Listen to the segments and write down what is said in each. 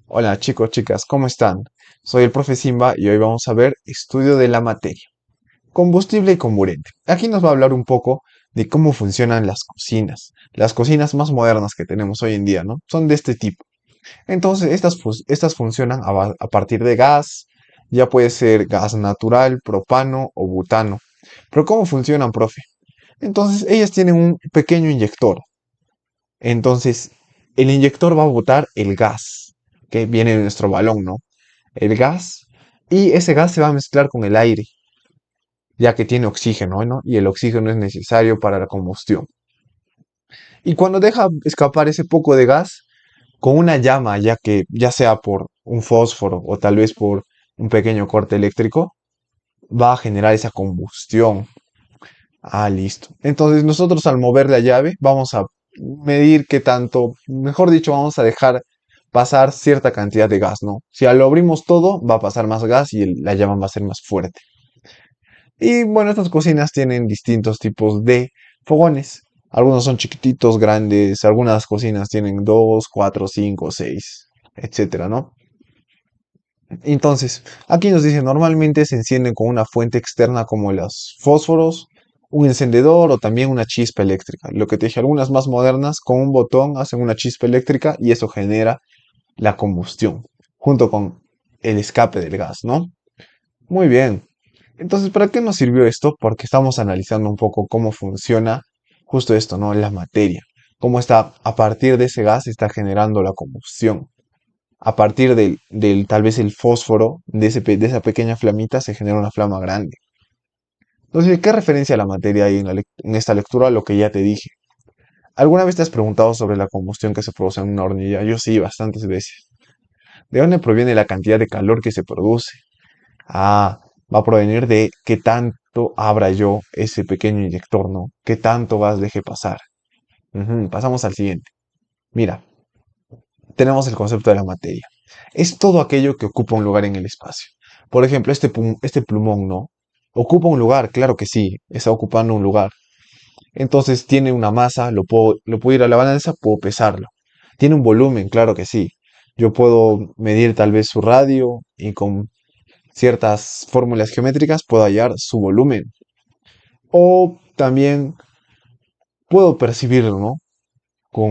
Hola chicos, chicas, ¿cómo están? Soy el profe Simba y hoy vamos a ver estudio de la materia, combustible y comburente. Aquí nos va a hablar un poco de cómo funcionan las cocinas más modernas que tenemos hoy en día, ¿no? Son de este tipo. Entonces, estas funcionan a partir de gas, ya puede ser gas natural, propano o butano. Pero ¿cómo funcionan, profe? Entonces, ellas tienen un pequeño inyector. Entonces, el inyector va a botar el gas que viene de nuestro balón, ¿no? El gas, y ese gas se va a mezclar con el aire, ya que tiene oxígeno, ¿no? Y el oxígeno es necesario para la combustión. Y cuando deja escapar ese poco de gas, con una llama, ya que ya sea por un fósforo o tal vez por un pequeño corte eléctrico, va a generar esa combustión. Ah, listo. Entonces nosotros al mover la llave vamos a medir qué tanto, mejor dicho, vamos a dejar pasar cierta cantidad de gas, ¿no? Si lo abrimos todo, va a pasar más gas y la llama va a ser más fuerte. Y bueno, estas cocinas tienen distintos tipos de fogones. Algunos son chiquititos, grandes, algunas cocinas tienen 2, 4, 5, 6, etcétera, ¿no? Entonces, aquí nos dice, normalmente se encienden con una fuente externa como los fósforos, un encendedor o también una chispa eléctrica. Lo que te dije, algunas más modernas con un botón hacen una chispa eléctrica y eso genera la combustión, junto con el escape del gas, ¿no? Muy bien. Entonces, ¿para qué nos sirvió esto? Porque estamos analizando un poco cómo funciona justo esto, ¿no? La materia. Cómo está, a partir de ese gas, está generando la combustión. A partir del tal vez el fósforo, de esa pequeña flamita, se genera una flama grande. Entonces, ¿qué referencia a la materia hay en esta lectura? Lo que ya te dije. ¿Alguna vez te has preguntado sobre la combustión que se produce en una hornilla? Yo sí, bastantes veces. ¿De dónde proviene la cantidad de calor que se produce? Ah, va a provenir de qué tanto abra yo ese pequeño inyector, ¿no? ¿Qué tanto gas deje pasar? Ujú, pasamos al siguiente. Mira, tenemos el concepto de la materia. Es todo aquello que ocupa un lugar en el espacio. Por ejemplo, este plumón, ¿no? ¿Ocupa un lugar? Claro que sí, está ocupando un lugar. Entonces tiene una masa, lo puedo ir a la balanza, puedo pesarlo. Tiene un volumen, claro que sí. Yo puedo medir tal vez su radio y con ciertas fórmulas geométricas puedo hallar su volumen. O también puedo percibirlo, ¿no?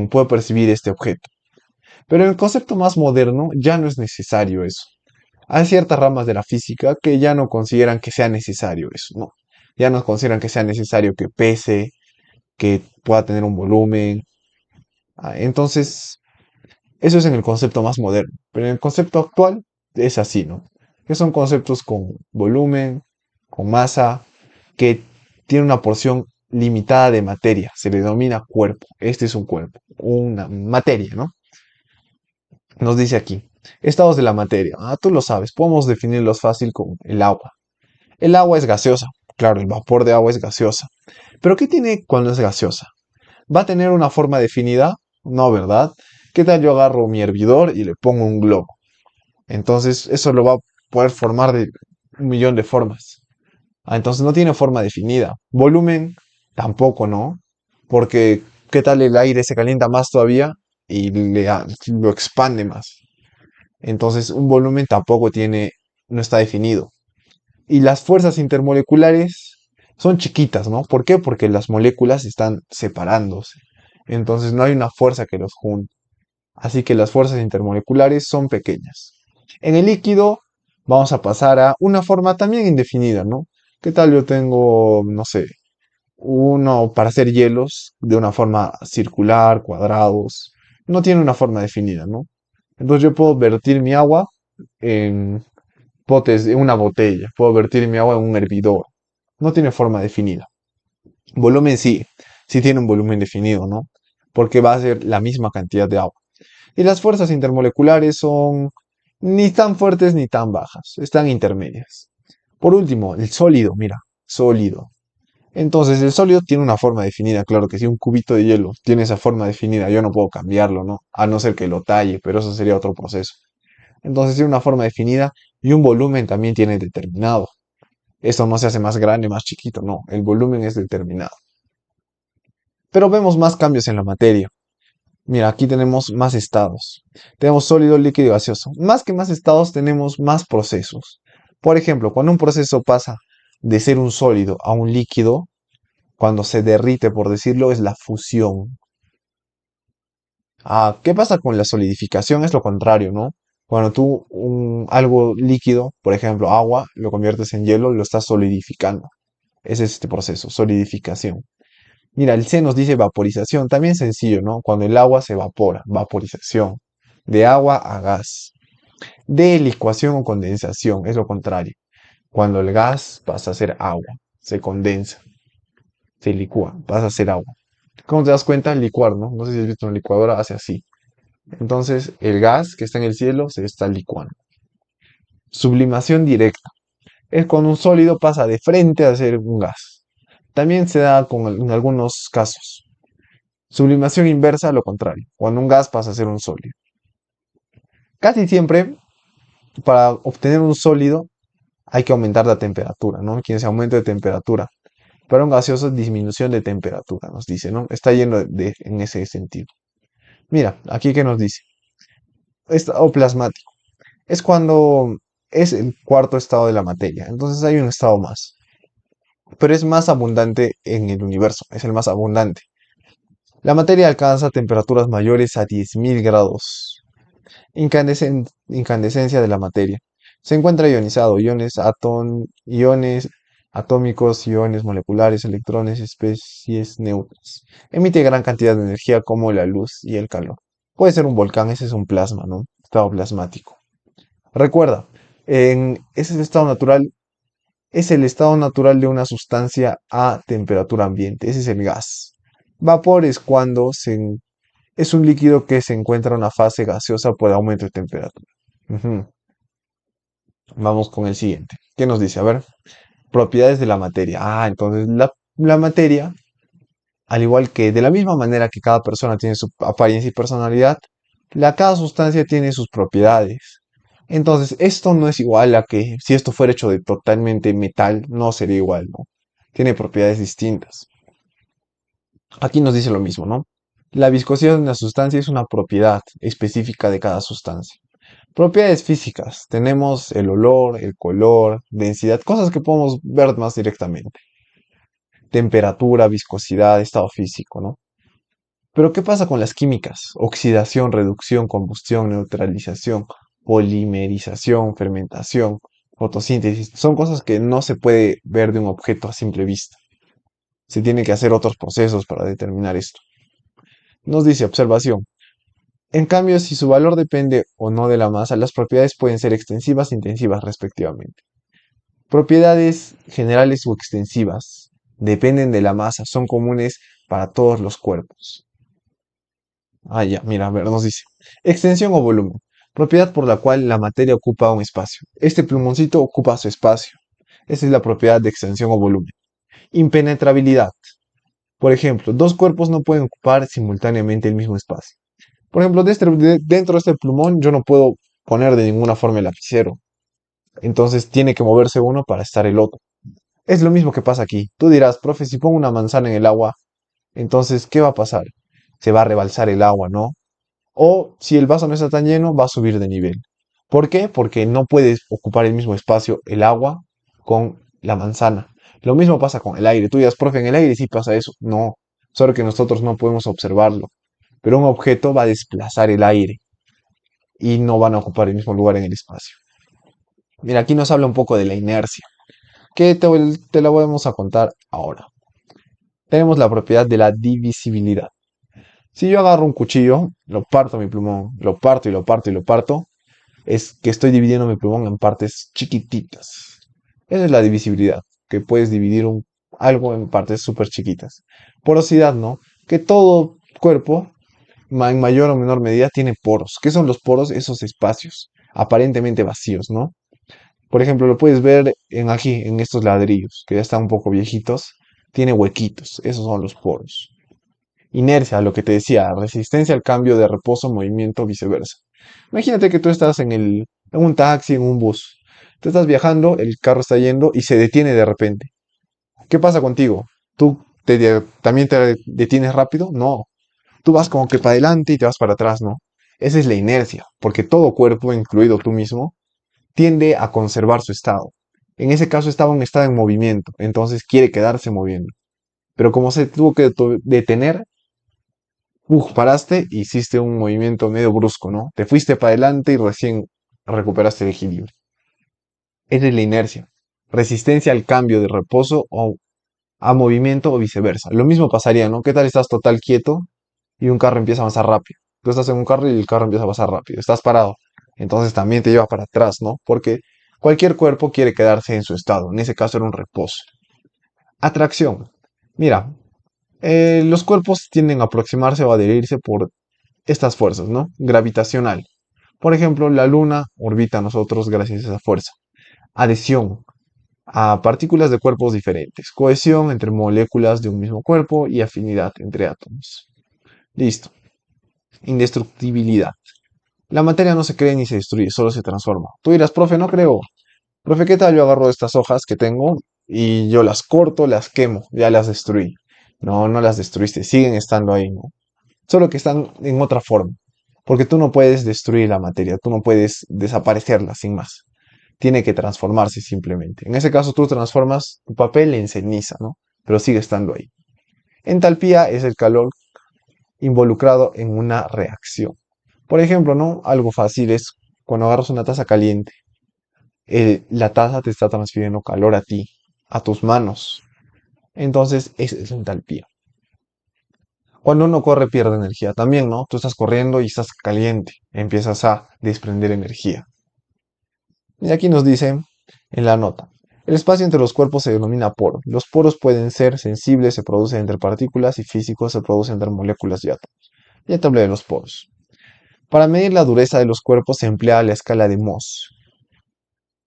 Puedo percibir este objeto. Pero en el concepto más moderno ya no es necesario eso. Hay ciertas ramas de la física que ya no consideran que sea necesario eso, ¿no? Ya no consideran que sea necesario que pese, que pueda tener un volumen. Entonces, eso es en el concepto más moderno. Pero en el concepto actual es así, ¿no? Que son conceptos con volumen, con masa, que tiene una porción limitada de materia. Se le denomina cuerpo. Este es un cuerpo, una materia, ¿no? Nos dice aquí, estados de la materia. Ah, tú lo sabes, podemos definirlos fácil con el agua. El agua es gaseosa. Claro, el vapor de agua es gaseosa. Pero ¿qué tiene cuando es gaseosa? ¿Va a tener una forma definida? No, ¿verdad? ¿Qué tal yo agarro mi hervidor y le pongo un globo? Entonces eso lo va a poder formar de un millón de formas. Entonces no tiene forma definida. Volumen tampoco, ¿no? Porque ¿qué tal el aire se calienta más todavía y lo expande más? Entonces un volumen tampoco no está definido. Y las fuerzas intermoleculares son chiquitas, ¿no? ¿Por qué? Porque las moléculas están separándose. Entonces no hay una fuerza que los junte. Así que las fuerzas intermoleculares son pequeñas. En el líquido vamos a pasar a una forma también indefinida, ¿no? ¿Qué tal yo tengo, no sé, uno para hacer hielos de una forma circular, cuadrados? No tiene una forma definida, ¿no? Entonces yo puedo vertir mi agua en en una botella, puedo vertir mi agua en un hervidor. No tiene forma definida. Volumen sí, sí tiene un volumen definido, ¿no? Porque va a ser la misma cantidad de agua. Y las fuerzas intermoleculares son ni tan fuertes ni tan bajas, están intermedias. Por último, el sólido, mira, sólido. Entonces, el sólido tiene una forma definida, claro que si un cubito de hielo tiene esa forma definida, yo no puedo cambiarlo, ¿no? A no ser que lo talle, pero eso sería otro proceso. Entonces, tiene una forma definida y un volumen también tiene determinado. Esto no se hace más grande, más chiquito, no, el volumen es determinado. Pero vemos más cambios en la materia. Mira, aquí tenemos más estados. Tenemos sólido, líquido y gaseoso. Más que más estados, tenemos más procesos. Por ejemplo, cuando un proceso pasa de ser un sólido a un líquido, cuando se derrite, por decirlo, es la fusión. Ah, ¿qué pasa con la solidificación? Es lo contrario, ¿no? Cuando tú algo líquido, por ejemplo, agua, lo conviertes en hielo, lo estás solidificando. Ese es este proceso, solidificación. Mira, el C nos dice vaporización, también sencillo, ¿no? Cuando el agua se evapora, vaporización. De agua a gas. De licuación o condensación, es lo contrario. Cuando el gas pasa a ser agua, se condensa, se licúa, pasa a ser agua. ¿Cómo te das cuenta? Licuar, ¿no? No sé si has visto una licuadora, hace así. Entonces, el gas que está en el cielo se está licuando. Sublimación directa. Es cuando un sólido pasa de frente a ser un gas. También se da en algunos casos. Sublimación inversa, lo contrario, cuando un gas pasa a ser un sólido. Casi siempre, para obtener un sólido, hay que aumentar la temperatura, ¿no? Quien se aumenta de temperatura. Para un gaseoso, disminución de temperatura, nos dice, ¿no? Está yendo en ese sentido. Mira, aquí que nos dice. Estado plasmático. Es cuando es el cuarto estado de la materia. Entonces hay un estado más. Pero es más abundante en el universo. Es el más abundante. La materia alcanza temperaturas mayores a 10.000 grados. Incandescencia de la materia. Se encuentra ionizado, iones atómicos, iones moleculares, electrones, especies neutras. Emite gran cantidad de energía como la luz y el calor. Puede ser un volcán, ese es un plasma, ¿no? Estado plasmático. Recuerda, es el estado natural de una sustancia a temperatura ambiente. Ese es el gas. Vapor es cuando es un líquido que se encuentra en una fase gaseosa por aumento de temperatura. Ujú. Vamos con el siguiente. ¿Qué nos dice? A ver, propiedades de la materia. Ah, entonces la materia, al igual que de la misma manera que cada persona tiene su apariencia y personalidad, cada sustancia tiene sus propiedades. Entonces, esto no es igual a que si esto fuera hecho de totalmente metal, no sería igual, ¿no? Tiene propiedades distintas. Aquí nos dice lo mismo, ¿no? La viscosidad de una sustancia es una propiedad específica de cada sustancia. Propiedades físicas. Tenemos el olor, el color, densidad, cosas que podemos ver más directamente. Temperatura, viscosidad, estado físico, ¿no? Pero ¿qué pasa con las químicas? Oxidación, reducción, combustión, neutralización, polimerización, fermentación, fotosíntesis. Son cosas que no se puede ver de un objeto a simple vista. Se tienen que hacer otros procesos para determinar esto. Nos dice observación. En cambio, si su valor depende o no de la masa, las propiedades pueden ser extensivas e intensivas respectivamente. Propiedades generales o extensivas dependen de la masa, son comunes para todos los cuerpos. Ah, ya, mira, a ver, nos dice. Extensión o volumen. Propiedad por la cual la materia ocupa un espacio. Este plumoncito ocupa su espacio. Esa es la propiedad de extensión o volumen. Impenetrabilidad. Por ejemplo, dos cuerpos no pueden ocupar simultáneamente el mismo espacio. Por ejemplo, dentro de este plumón yo no puedo poner de ninguna forma el lapicero. Entonces tiene que moverse uno para estar el otro. Es lo mismo que pasa aquí. Tú dirás, profe, si pongo una manzana en el agua, entonces, ¿qué va a pasar? Se va a rebalsar el agua, ¿no? O si el vaso no está tan lleno, va a subir de nivel. ¿Por qué? Porque no puedes ocupar el mismo espacio el agua con la manzana. Lo mismo pasa con el aire. Tú dirás, profe, en el aire sí pasa eso. No, solo que nosotros no podemos observarlo. Pero un objeto va a desplazar el aire y no van a ocupar el mismo lugar en el espacio. Mira, aquí nos habla un poco de la inercia, que te la vamos a contar ahora. Tenemos la propiedad de la divisibilidad. Si yo agarro un cuchillo, lo parto mi plumón, lo parto y lo parto y lo parto, es que estoy dividiendo mi plumón en partes chiquititas. Esa es la divisibilidad, que puedes dividir algo en partes súper chiquitas. Porosidad, ¿no? Que todo cuerpo, en mayor o menor medida, tiene poros. ¿Qué son los poros? Esos espacios aparentemente vacíos, ¿no? Por ejemplo, lo puedes ver aquí, en estos ladrillos, que ya están un poco viejitos, tiene huequitos, esos son los poros. Inercia, lo que te decía, resistencia al cambio de reposo, movimiento, viceversa. Imagínate que tú estás en un taxi, en un bus. Tú estás viajando, el carro está yendo y se detiene de repente. ¿Qué pasa contigo? ¿Tú también te detienes rápido? No. tú vas como que para adelante y te vas para atrás, ¿no? Esa es la inercia, porque todo cuerpo, incluido tú mismo, tiende a conservar su estado. En ese caso estaba en un estado en movimiento, entonces quiere quedarse moviendo. Pero como se tuvo que detener, paraste e hiciste un movimiento medio brusco, ¿no? Te fuiste para adelante y recién recuperaste el equilibrio. Esa es la inercia. Resistencia al cambio de reposo o a movimiento o viceversa. Lo mismo pasaría, ¿no? ¿Qué tal estás total quieto y un carro empieza a avanzar rápido? Tú estás en un carro y el carro empieza a avanzar rápido. Estás parado. Entonces también te lleva para atrás, ¿no? Porque cualquier cuerpo quiere quedarse en su estado. En ese caso era un reposo. Atracción. Mira, los cuerpos tienden a aproximarse o adherirse por estas fuerzas, ¿no? Gravitacional. Por ejemplo, la Luna orbita a nosotros gracias a esa fuerza. Adhesión a partículas de cuerpos diferentes. Cohesión entre moléculas de un mismo cuerpo y afinidad entre átomos. Listo. Indestructibilidad. La materia no se crea ni se destruye, solo se transforma. Tú dirás, profe, no creo. Profe, ¿qué tal? Yo agarro estas hojas que tengo y yo las corto, las quemo, ya las destruí. No, no las destruiste, siguen estando ahí, ¿no? Solo que están en otra forma. Porque tú no puedes destruir la materia, tú no puedes desaparecerla sin más. Tiene que transformarse simplemente. En ese caso tú transformas tu papel en ceniza, ¿no? Pero sigue estando ahí. Entalpía es el calor involucrado en una reacción. Por ejemplo, ¿no? Algo fácil es cuando agarras una taza caliente, la taza te está transfiriendo calor a ti, a tus manos. Entonces, esa es entalpía. Cuando uno corre pierde energía también, ¿no? Tú estás corriendo y estás caliente, empiezas a desprender energía. Y aquí nos dice en la nota, el espacio entre los cuerpos se denomina poro. Los poros pueden ser sensibles, se producen entre partículas y físicos, se producen entre moléculas y átomos. Ya te hablé de los poros. Para medir la dureza de los cuerpos se emplea la escala de Mohs,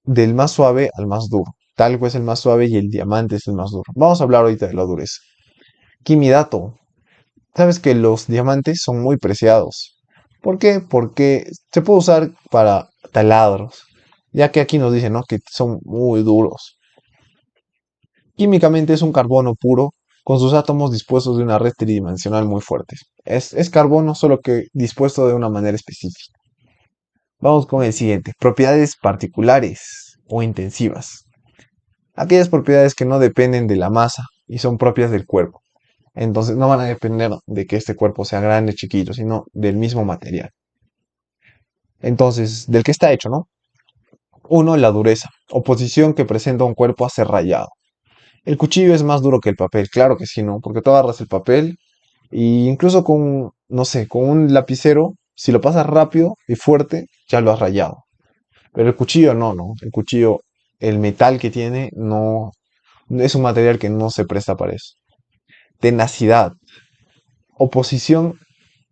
del más suave al más duro. Talco es el más suave y el diamante es el más duro. Vamos a hablar ahorita de la dureza. Quimidato. Sabes que los diamantes son muy preciados. ¿Por qué? Porque se puede usar para taladros, ya que aquí nos dicen, ¿no? Que son muy duros. Químicamente es un carbono puro con sus átomos dispuestos de una red tridimensional muy fuerte. Es carbono solo que dispuesto de una manera específica. Vamos con el siguiente. Propiedades particulares o intensivas. Aquellas propiedades que no dependen de la masa y son propias del cuerpo. Entonces no van a depender de que este cuerpo sea grande, chiquito, sino del mismo material. Entonces, del que está hecho, ¿no? Uno, la dureza. Oposición que presenta un cuerpo a ser rayado. El cuchillo es más duro que el papel, claro que sí, ¿no? Porque tú agarras el papel y incluso con, no sé, con un lapicero, si lo pasas rápido y fuerte, ya lo has rayado. Pero el cuchillo no, ¿no? El cuchillo, el metal que tiene, no, es un material que no se presta para eso. Tenacidad. Oposición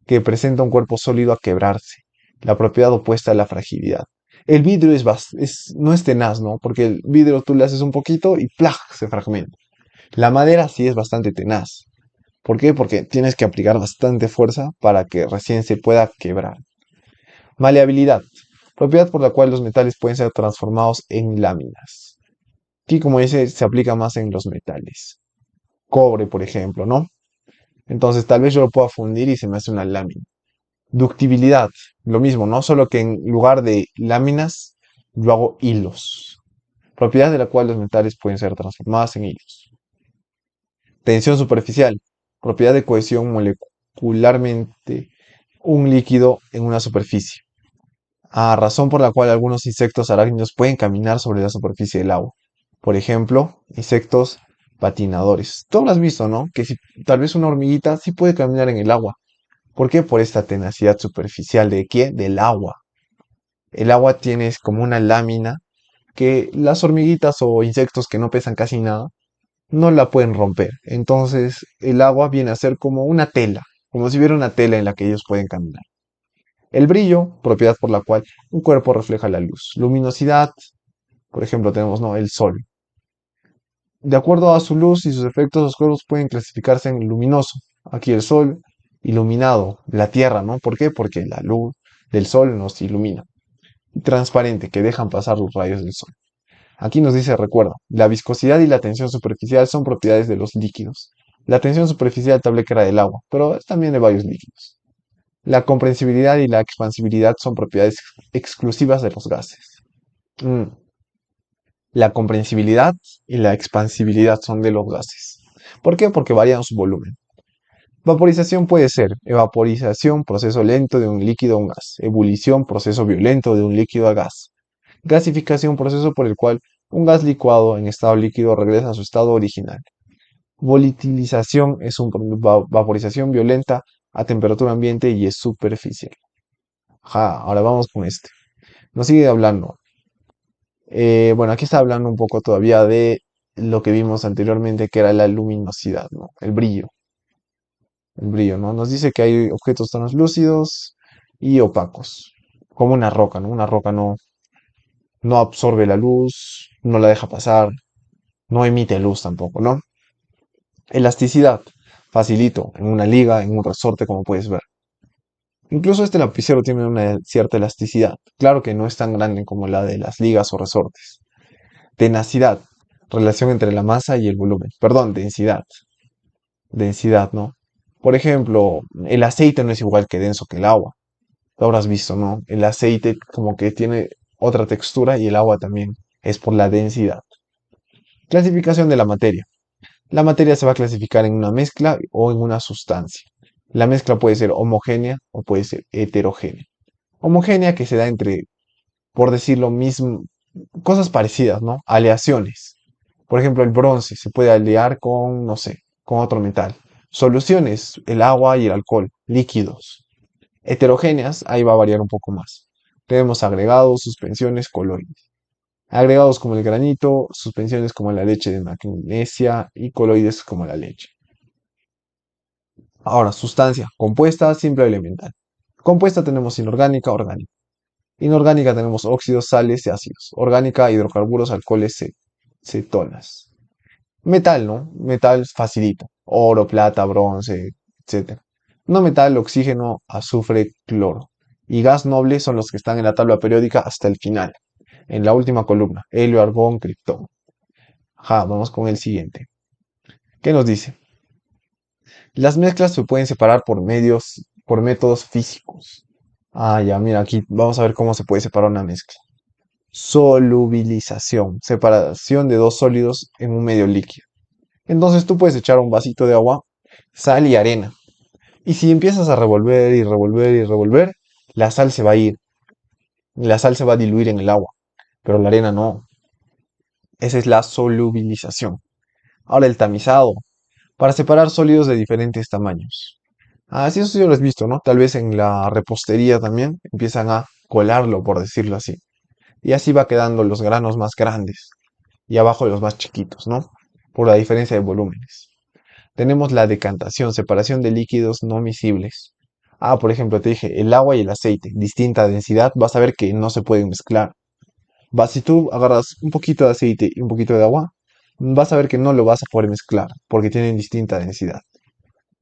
que presenta un cuerpo sólido a quebrarse. La propiedad opuesta a la fragilidad. El vidrio no es tenaz, ¿no? Porque el vidrio tú le haces un poquito y ¡plaj! Se fragmenta. La madera sí es bastante tenaz. ¿Por qué? Porque tienes que aplicar bastante fuerza para que recién se pueda quebrar. Maleabilidad. Propiedad por la cual los metales pueden ser transformados en láminas. Aquí, como dice, se aplica más en los metales. Cobre, por ejemplo, ¿no? Entonces, tal vez yo lo pueda fundir y se me hace una lámina. Ductibilidad, lo mismo, ¿no? Solo que en lugar de láminas, yo hago hilos. Propiedad de la cual los metales pueden ser transformados en hilos. Tensión superficial, propiedad de cohesión molecularmente un líquido en una superficie. Razón por la cual algunos insectos arácnidos pueden caminar sobre la superficie del agua. Por ejemplo, insectos patinadores. Tú lo has visto, ¿no? Que si tal vez una hormiguita sí puede caminar en el agua. ¿Por qué? Por esta tenacidad superficial de qué? Del agua. El agua tiene como una lámina que las hormiguitas o insectos que no pesan casi nada no la pueden romper. Entonces el agua viene a ser como una tela, como si hubiera una tela en la que ellos pueden caminar. El brillo, propiedad por la cual un cuerpo refleja la luz. Luminosidad, por ejemplo, tenemos, ¿no? El sol. De acuerdo a su luz y sus efectos, los cuerpos pueden clasificarse en luminoso. Aquí el sol, iluminado, la tierra, ¿no? ¿Por qué? Porque la luz del sol nos ilumina. Y transparente, que dejan pasar los rayos del sol. Aquí nos dice, recuerda, la viscosidad y la tensión superficial son propiedades de los líquidos. La tensión superficial tal vez que era del agua, pero es también de varios líquidos. La comprensibilidad y la expansibilidad son propiedades exclusivas de los gases. Mm, La comprensibilidad y la expansibilidad son de los gases. ¿Por qué? Porque varían su volumen. Vaporización puede ser evaporización, proceso lento de un líquido a un gas. Ebullición, proceso violento de un líquido a gas. Gasificación, proceso por el cual un gas licuado en estado líquido regresa a su estado original. Volatilización es una vaporización violenta a temperatura ambiente y es superficial. Ajá, ahora vamos con este. Nos sigue hablando. Bueno, aquí está hablando un poco todavía de lo que vimos anteriormente, que era la luminosidad, ¿no? El brillo, ¿no? Nos dice que hay objetos translúcidos y opacos, como una roca, ¿no? Una roca no absorbe la luz, no la deja pasar, no emite luz tampoco, ¿no? Elasticidad, facilito, en una liga, en un resorte, como puedes ver. Incluso este lapicero tiene una cierta elasticidad. Claro que no es tan grande como la de las ligas o resortes. Tenacidad, relación entre la masa y el volumen. Perdón, densidad. Densidad, ¿no? Por ejemplo, el aceite no es igual que denso que el agua. Lo habrás visto, ¿no? El aceite como que tiene otra textura y el agua también. Es por la densidad. Clasificación de la materia. La materia se va a clasificar en una mezcla o en una sustancia. La mezcla puede ser homogénea o puede ser heterogénea. Homogénea que se da entre, por decirlo mismo, cosas parecidas, ¿no? Aleaciones. Por ejemplo, el bronce se puede alear con, no sé, con otro metal. Soluciones, el agua y el alcohol, líquidos. Heterogéneas, ahí va a variar un poco más. Tenemos agregados, suspensiones, coloides. Agregados como el granito, suspensiones como la leche de magnesia y coloides como la leche. Ahora, sustancia, compuesta, simple o elemental. Compuesta tenemos inorgánica, orgánica. Inorgánica tenemos óxidos, sales y ácidos. Orgánica, hidrocarburos, alcoholes, cetonas. Metal, ¿no? Metal facilito. Oro, plata, bronce, etc. No metal, oxígeno, azufre, cloro. Y gas noble son los que están en la tabla periódica hasta el final. En la última columna, helio, argón, criptón. Ajá, vamos con el siguiente. ¿Qué nos dice? Las mezclas se pueden separar por métodos físicos. Ah, ya, mira, aquí vamos a ver cómo se puede separar una mezcla. Solubilización, separación de dos sólidos en un medio líquido. Entonces tú puedes echar un vasito de agua, sal y arena. Y si empiezas a revolver y revolver y revolver, la sal se va a ir. La sal se va a diluir en el agua, pero la arena no. Esa es la solubilización. Ahora el tamizado, para separar sólidos de diferentes tamaños. Ah, sí, eso sí lo has visto, ¿no? Tal vez en la repostería también empiezan a colarlo, por decirlo así. Y así va quedando los granos más grandes y abajo los más chiquitos, ¿no? Por la diferencia de volúmenes. Tenemos la decantación, separación de líquidos no miscibles. Ah, por ejemplo, te dije, el agua y el aceite, distinta densidad, vas a ver que no se pueden mezclar. Si tú agarras un poquito de aceite y un poquito de agua, vas a ver que no lo vas a poder mezclar porque tienen distinta densidad.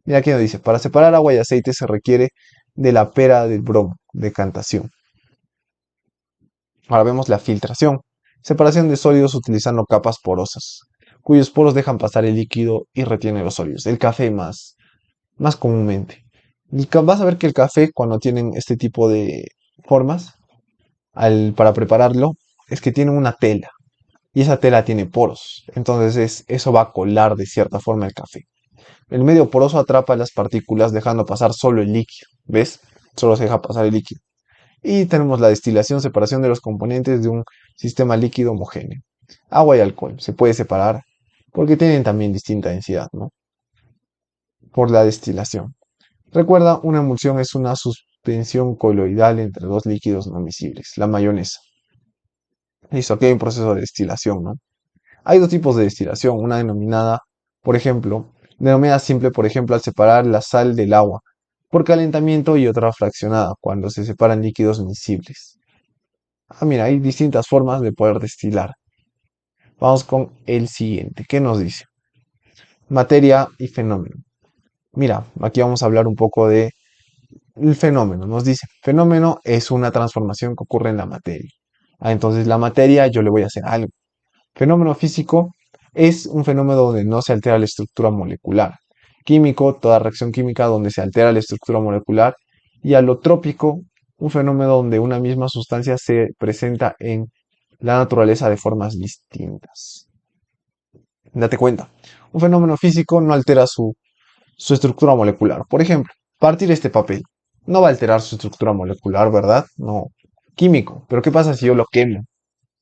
Mira aquí nos dice, para separar agua y aceite se requiere de la pera del bromo, decantación. Ahora vemos la filtración, separación de sólidos utilizando capas porosas, cuyos poros dejan pasar el líquido y retienen los sólidos. El café más comúnmente. Vas a ver que el café, cuando tienen este tipo de formas, para prepararlo, es que tienen una tela. Y esa tela tiene poros. Entonces eso va a colar de cierta forma el café. El medio poroso atrapa las partículas dejando pasar solo el líquido. ¿Ves? Solo se deja pasar el líquido. Y tenemos la destilación, separación de los componentes de un sistema líquido homogéneo. Agua y alcohol se puede separar porque tienen también distinta densidad, ¿no? Por la destilación. Recuerda, una emulsión es una suspensión coloidal entre dos líquidos no miscibles, la mayonesa. Listo, aquí hay un proceso de destilación, ¿no? Hay dos tipos de destilación, una denominada, por ejemplo, denominada simple, por ejemplo, al separar la sal del agua por calentamiento y otra fraccionada, cuando se separan líquidos miscibles. Ah, mira, hay distintas formas de poder destilar. Vamos con el siguiente. ¿Qué nos dice? Materia y fenómeno. Mira, aquí vamos a hablar un poco de el fenómeno. Nos dice, fenómeno es una transformación que ocurre en la materia. Ah, entonces la materia yo le voy a hacer algo. Fenómeno físico es un fenómeno donde no se altera la estructura molecular. químico, toda reacción química donde se altera la estructura molecular, y alotrópico, un fenómeno donde una misma sustancia se presenta en la naturaleza de formas distintas. Date cuenta, un fenómeno físico no altera su estructura molecular. Por ejemplo, partir este papel no va a alterar su estructura molecular, ¿verdad? No, químico. Pero ¿qué pasa si yo lo quemo?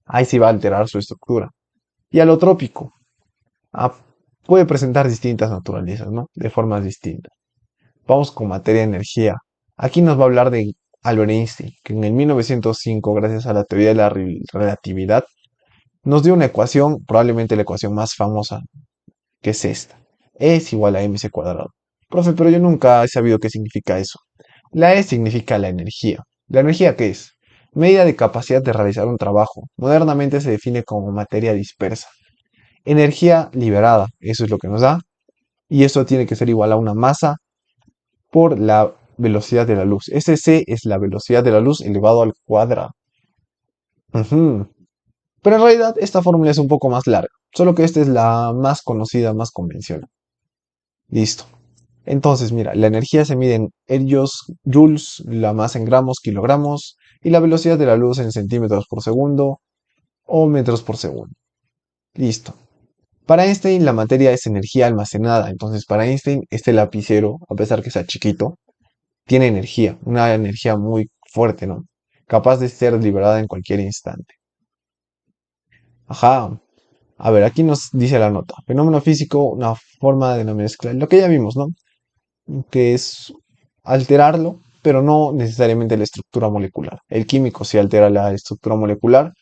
Ahí sí va a alterar su estructura. Y alotrópico, ah, puede presentar distintas naturalezas, ¿no? De formas distintas. Vamos con materia-energía. Aquí nos va a hablar de Albert Einstein, que en el 1905, gracias a la teoría de la relatividad, nos dio una ecuación, probablemente la ecuación más famosa, que es esta. E es igual a mc cuadrado. Profe, pero yo nunca he sabido qué significa eso. La E significa la energía. ¿La energía qué es? Medida de capacidad de realizar un trabajo. Modernamente se define como materia dispersa. Energía liberada, eso es lo que nos da. Y esto tiene que ser igual a una masa por la velocidad de la luz. Ese C es la velocidad de la luz elevado al cuadrado. Ujú. Pero en realidad esta fórmula es un poco más larga, solo que esta es la más conocida, más convencional. Listo. Entonces, mira, la energía se mide en helios, joules, la masa en gramos, kilogramos, y la velocidad de la luz en centímetros por segundo o metros por segundo. Listo. Para Einstein la materia es energía almacenada, entonces para Einstein este lapicero, a pesar que sea chiquito, tiene energía, una energía muy fuerte, ¿no? Capaz de ser liberada en cualquier instante. Ajá. A ver, aquí nos dice la nota. Fenómeno físico, una forma de una mezcla. Lo que ya vimos, ¿no? Que es alterarlo, pero no necesariamente la estructura molecular. El químico sí altera la estructura molecular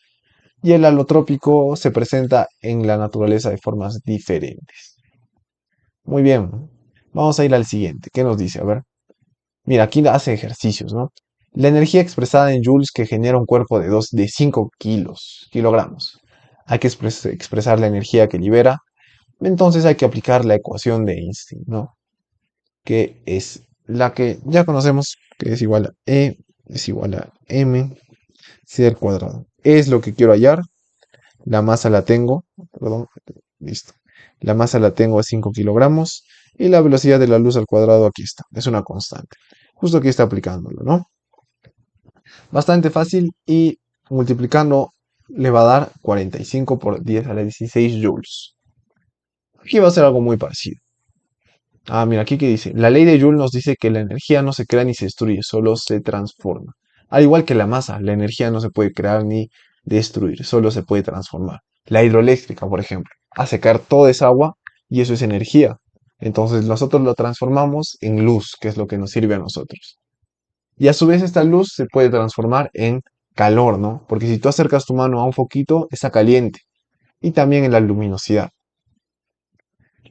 y el alotrópico se presenta en la naturaleza de formas diferentes. Muy bien. Vamos a ir al siguiente. ¿Qué nos dice? A ver. Mira, aquí hace ejercicios, ¿no? La energía expresada en joules que genera un cuerpo de 5 kilogramos. Hay que expresar la energía que libera. Entonces hay que aplicar la ecuación de Einstein, ¿no? Que es la que ya conocemos, que es igual a E es igual a mc al cuadrado. Es lo que quiero hallar. La masa la tengo, perdón, listo. La masa la tengo a 5 kilogramos y la velocidad de la luz al cuadrado aquí está. Es una constante. Justo aquí está aplicándolo, ¿no? Bastante fácil y multiplicando le va a dar 45 por 10 a la 16 joules. Aquí va a ser algo muy parecido. Ah, mira, aquí que dice, la ley de Joule nos dice que la energía no se crea ni se destruye, solo se transforma. Al igual que la masa, la energía no se puede crear ni destruir, solo se puede transformar. La hidroeléctrica, por ejemplo, hace caer toda esa agua y eso es energía. Entonces nosotros lo transformamos en luz, que es lo que nos sirve a nosotros. Y a su vez esta luz se puede transformar en calor, ¿no? Porque si tú acercas tu mano a un foquito, está caliente. Y también en la luminosidad.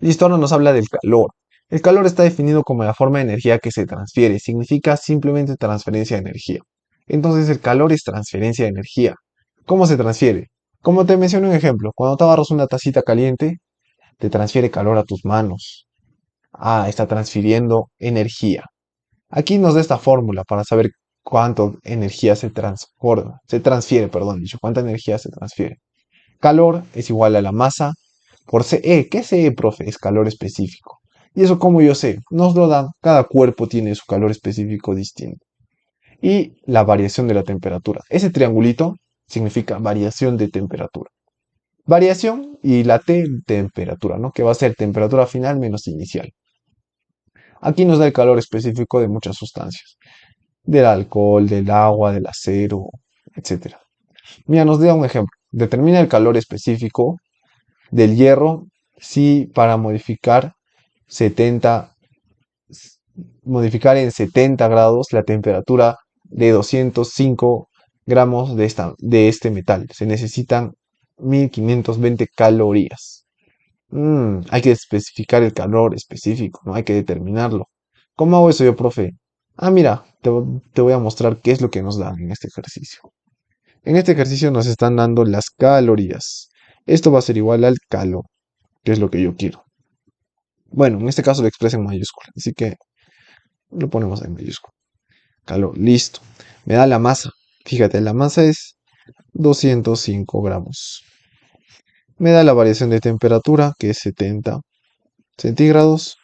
Listo, ahora nos habla del calor. El calor está definido como la forma de energía que se transfiere, significa simplemente transferencia de energía. Entonces el calor es transferencia de energía. ¿Cómo se transfiere? Como te mencioné un ejemplo, cuando te agarras una tacita caliente, te transfiere calor a tus manos. Ah, está transfiriendo energía. Aquí nos da esta fórmula para saber cuánta energía se transfiere, perdón, dicho, cuánta energía se transfiere. Calor es igual a la masa por CE. ¿Qué CE, profe? Es calor específico. ¿Y eso como yo sé? Nos lo dan. Cada cuerpo tiene su calor específico distinto. Y la variación de la temperatura. Ese triangulito significa variación de temperatura. Variación y la T, temperatura, ¿no? Que va a ser temperatura final menos inicial. Aquí nos da el calor específico de muchas sustancias. Del alcohol, del agua, del acero, etcétera. Mira, nos da un ejemplo. Determina el calor específico del hierro si para 70, modificar en 70 grados la temperatura de 205 gramos de este metal. Se necesitan 1520 calorías. Hay que especificar el calor específico, ¿no? Hay que determinarlo. ¿Cómo hago eso yo, profe? Ah, mira, te voy a mostrar qué es lo que nos dan en este ejercicio. En este ejercicio nos están dando las calorías. Esto va a ser igual al calor, que es lo que yo quiero. Bueno, en este caso lo expresa en mayúscula, así que lo ponemos en mayúscula. Calor, listo. Me da la masa. Fíjate, la masa es 205 gramos. Me da la variación de temperatura, que es 70 centígrados.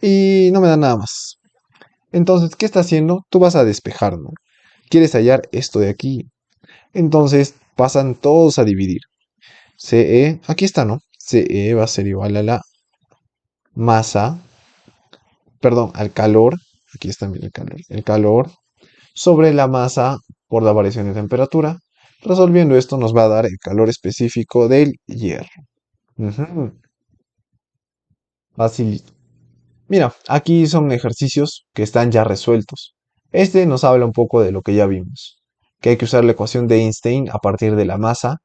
y no me da nada más. Entonces, ¿qué está haciendo? Tú vas a despejar, ¿no? Quieres hallar esto de aquí. Entonces pasan todos a dividir. CE, aquí está, ¿no? CE va a ser igual a la masa, perdón, al calor. Aquí está bien el calor. El calor sobre la masa por la variación de temperatura. Resolviendo esto nos va a dar el calor específico del hierro. Ujú, facilito. Mira, aquí son ejercicios que están ya resueltos. Este nos habla un poco de lo que ya vimos, que hay que usar la ecuación de Einstein a partir de la masa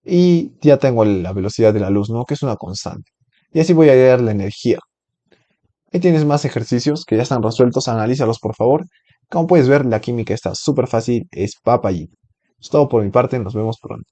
y ya tengo la velocidad de la luz, ¿no? Que es una constante. Y así voy a hallar la energía. Ahí tienes más ejercicios que ya están resueltos, analízalos por favor. Como puedes ver, la química está súper fácil, es papayita. Es todo por mi parte, nos vemos pronto.